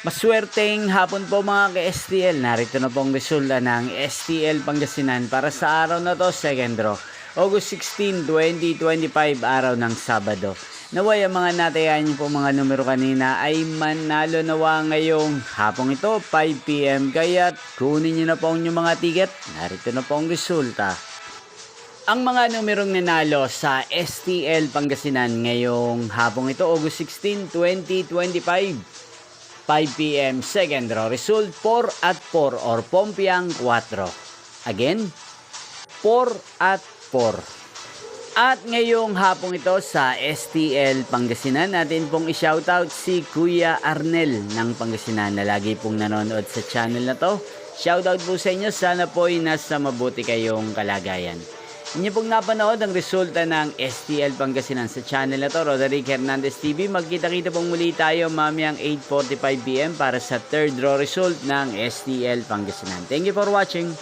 Maswerteng hapon po mga ka-STL. Narito na pong resulta ng STL Pangasinan para sa araw na to, second draw. August 16, 2025, araw ng Sabado. Naway ang mga natayan niyo po mga numero kanina ay manalo nawa ngayong hapong ito, 5 PM. Kaya kunin niyo na po ang inyong mga ticket. Narito na po ang resulta. Ang mga numerong nanalo sa STL Pangasinan ngayong hapong ito, August 16, 2025. 5 PM, second draw. Result 4 at 4 or Pompiang 4. Again, 4 at 4. At ngayong hapong ito sa STL Pangasinan, natin pong i-shoutout si Kuya Arnel ng Pangasinan na lagi pong nanonood sa channel na to. Shoutout po sa inyo, sana po ay nasa mabuti kayong kalagayan. Inyo pong napanood ang resulta ng STL Pangasinan sa channel na to, Roderick Hernandez TV. Magkita-kita pong muli tayo mamayang 8:45 PM para sa third draw result ng STL Pangasinan. Thank you for watching.